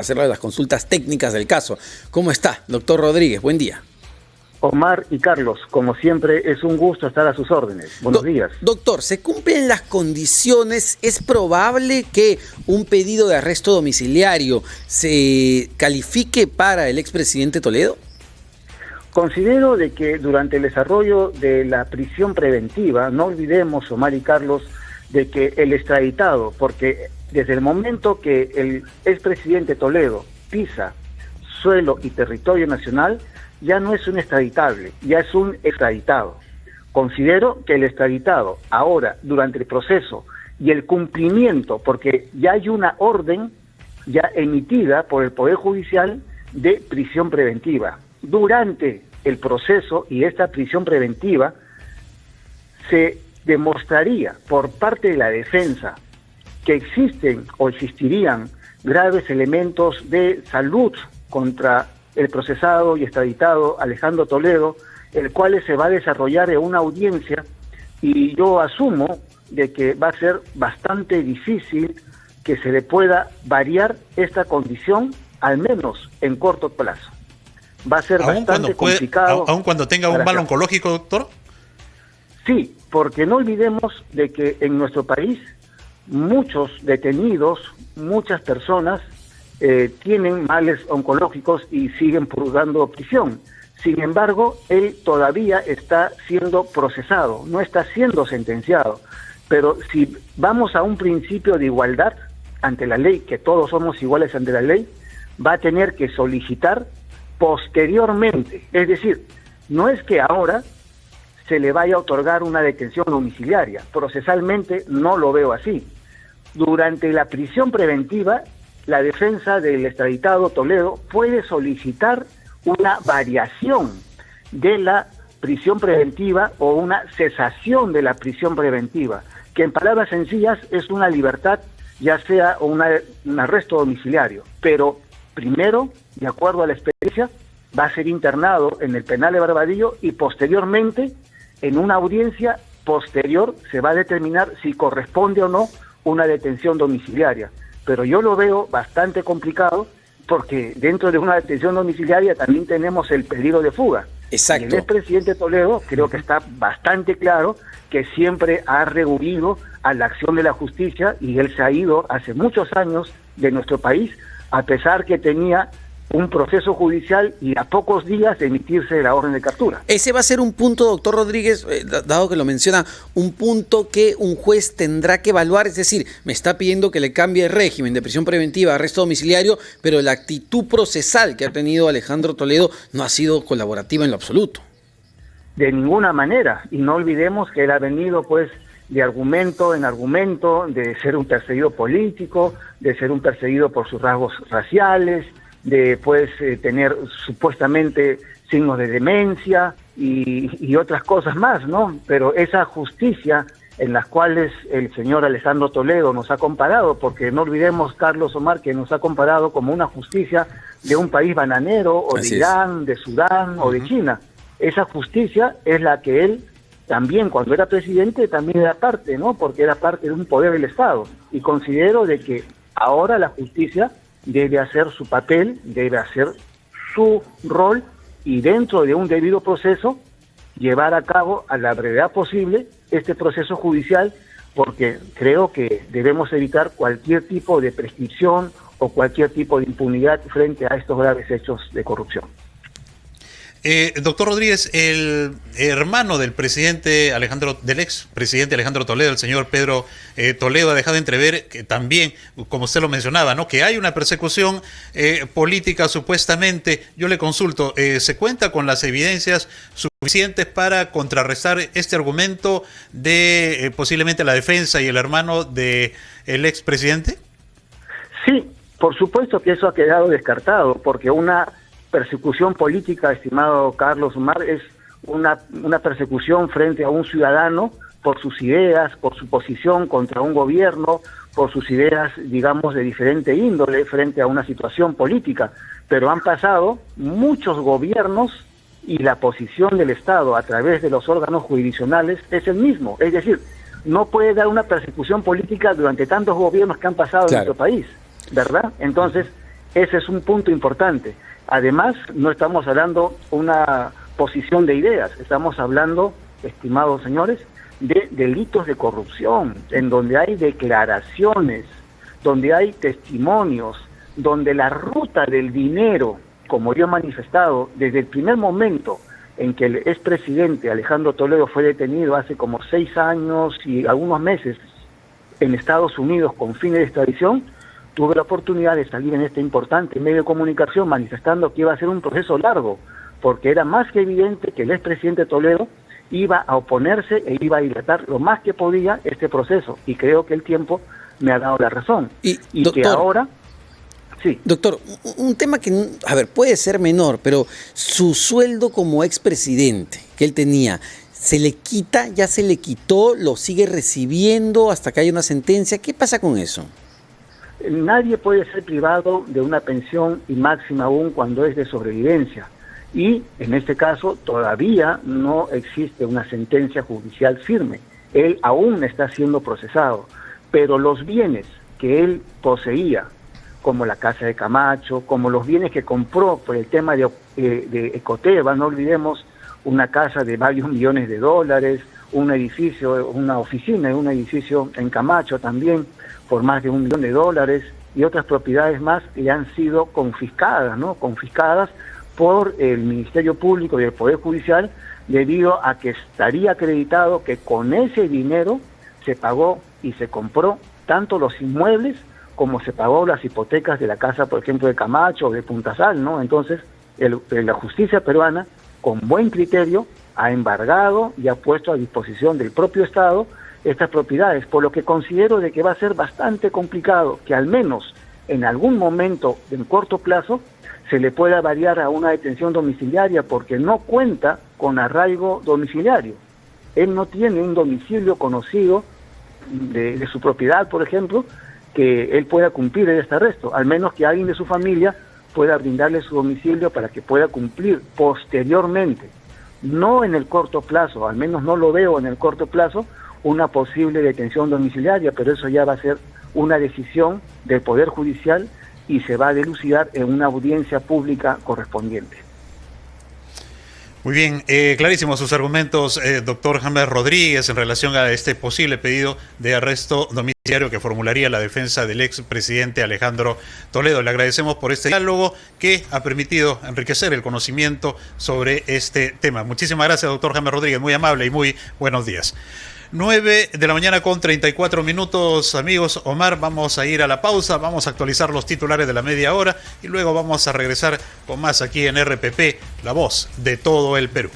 hacerle las consultas técnicas del caso. ¿Cómo está, doctor Rodríguez? Buen día. Omar y Carlos, como siempre, es un gusto estar a sus órdenes. Buenos días. Doctor, ¿se cumplen las condiciones? ¿Es probable que un pedido de arresto domiciliario se califique para el expresidente Toledo? Considero de que durante el desarrollo de la prisión preventiva, no olvidemos, Omar y Carlos, de que el extraditado, porque desde el momento que el expresidente Toledo pisa suelo y territorio nacional, ya no es un extraditable, ya es un extraditado. Considero que el extraditado ahora, durante el proceso y el cumplimiento, porque ya hay una orden ya emitida por el Poder Judicial de prisión preventiva. Durante el proceso y esta prisión preventiva se demostraría por parte de la defensa que existen o existirían graves elementos de salud contra el procesado y extraditado Alejandro Toledo, el cual se va a desarrollar en una audiencia, y yo asumo de que va a ser bastante difícil que se le pueda variar esta condición, al menos en corto plazo. Va a ser bastante complicado. ¿Aun cuando tenga un mal oncológico, doctor? Sí, porque no olvidemos de que en nuestro país muchos detenidos, muchas personas tienen males oncológicos y siguen purgando prisión. Sin embargo, él todavía está siendo procesado, no está siendo sentenciado. Pero si vamos a un principio de igualdad ante la ley, que todos somos iguales ante la ley, va a tener que solicitar posteriormente. Es decir, no es que ahora se le vaya a otorgar una detención domiciliaria. Procesalmente no lo veo así. Durante la prisión preventiva, la defensa del extraditado Toledo puede solicitar una variación de la prisión preventiva o una cesación de la prisión preventiva, que en palabras sencillas es una libertad, ya sea un arresto domiciliario. Pero primero, de acuerdo a la experiencia, va a ser internado en el penal de Barbadillo y posteriormente, en una audiencia posterior, se va a determinar si corresponde o no una detención domiciliaria. Pero yo lo veo bastante complicado porque dentro de una detención domiciliaria también tenemos el peligro de fuga. Exacto. Y el expresidente Toledo creo que está bastante claro que siempre ha recurrido a la acción de la justicia y él se ha ido hace muchos años de nuestro país, a pesar que tenía un proceso judicial y a pocos días de emitirse la orden de captura. Ese va a ser un punto, doctor Rodríguez, dado que lo menciona, un punto que un juez tendrá que evaluar, es decir, me está pidiendo que le cambie el régimen de prisión preventiva a arresto domiciliario, pero la actitud procesal que ha tenido Alejandro Toledo no ha sido colaborativa en lo absoluto. De ninguna manera, y no olvidemos que él ha venido pues de argumento en argumento, de ser un perseguido político, de ser un perseguido por sus rasgos raciales, de pues tener supuestamente signos de demencia y otras cosas más, ¿no? Pero esa justicia en las cuales el señor Alejandro Toledo nos ha comparado, porque no olvidemos, Carlos, Omar, que nos ha comparado como una justicia de un país bananero, o de Irán, de Sudán o de China. Esa justicia es la que él también, cuando era presidente, también era parte, ¿no? Porque era parte de un poder del Estado. Y considero de que ahora la justicia debe hacer su papel, debe hacer su rol y dentro de un debido proceso llevar a cabo a la brevedad posible este proceso judicial, porque creo que debemos evitar cualquier tipo de prescripción o cualquier tipo de impunidad frente a estos graves hechos de corrupción. Doctor Rodríguez, el hermano del expresidente Alejandro Toledo, el señor Pedro Toledo, ha dejado entrever que también, como usted lo mencionaba, ¿no?, que hay una persecución política supuestamente. Yo le consulto, ¿se cuenta con las evidencias suficientes para contrarrestar este argumento de posiblemente la defensa y el hermano del expresidente? Sí, por supuesto que eso ha quedado descartado, porque una persecución política, estimado Carlos Omar, es una persecución frente a un ciudadano por sus ideas, por su posición contra un gobierno, por sus ideas, digamos, de diferente índole frente a una situación política. Pero han pasado muchos gobiernos y la posición del Estado a través de los órganos jurisdiccionales es el mismo. Es decir, no puede dar una persecución política durante tantos gobiernos que han pasado en nuestro país, ¿verdad? Entonces, Ese es un punto importante. Además, no estamos hablando una posición de ideas, estamos hablando, estimados señores, de delitos de corrupción, en donde hay declaraciones, donde hay testimonios, donde la ruta del dinero, como yo he manifestado, desde el primer momento en que el expresidente Alejandro Toledo fue detenido hace como 6 años y algunos meses en Estados Unidos con fines de extradición, tuve la oportunidad de salir en este importante medio de comunicación manifestando que iba a ser un proceso largo, porque era más que evidente que el expresidente Toledo iba a oponerse e iba a dilatar lo más que podía este proceso, y creo que el tiempo me ha dado la razón. Y doctor, que ahora... Sí. Doctor, un tema que, a ver, puede ser menor, pero su sueldo como expresidente que él tenía, ¿se le quita? ¿Ya se le quitó? ¿Lo sigue recibiendo hasta que haya una sentencia? ¿Qué pasa con eso? Nadie puede ser privado de una pensión, y máxima aún cuando es de sobrevivencia. Y en este caso todavía no existe una sentencia judicial firme. Él aún está siendo procesado, pero los bienes que él poseía, como la casa de Camacho, como los bienes que compró por el tema de Ecoteva, no olvidemos, una casa de varios millones de dólares, un edificio, una oficina, un edificio en Camacho también por más de $1 millón, y otras propiedades más que han sido confiscadas, ¿no? Confiscadas por el Ministerio Público y el Poder Judicial, debido a que estaría acreditado que con ese dinero se pagó y se compró tanto los inmuebles como se pagó las hipotecas de la casa, por ejemplo, de Camacho o de Punta Sal, ¿no? Entonces, la justicia peruana, con buen criterio, ha embargado y ha puesto a disposición del propio Estado estas propiedades, por lo que considero de que va a ser bastante complicado que al menos en algún momento, en corto plazo, se le pueda variar a una detención domiciliaria, porque no cuenta con arraigo domiciliario. Él no tiene un domicilio conocido de su propiedad, por ejemplo, que él pueda cumplir este arresto, al menos que alguien de su familia pueda brindarle su domicilio para que pueda cumplir posteriormente, no en el corto plazo, al menos no lo veo en el corto plazo, una posible detención domiciliaria, pero eso ya va a ser una decisión del Poder Judicial y se va a dilucidar en una audiencia pública correspondiente. Muy bien, clarísimos sus argumentos, doctor James Rodríguez, en relación a este posible pedido de arresto domiciliario que formularía la defensa del expresidente Alejandro Toledo. Le agradecemos por este diálogo que ha permitido enriquecer el conocimiento sobre este tema. Muchísimas gracias, doctor James Rodríguez, muy amable y muy buenos días. 9 de la mañana con 34 minutos, amigos. Omar, vamos a ir a la pausa, vamos a actualizar los titulares de la media hora y luego vamos a regresar con más aquí en RPP, la voz de todo el Perú.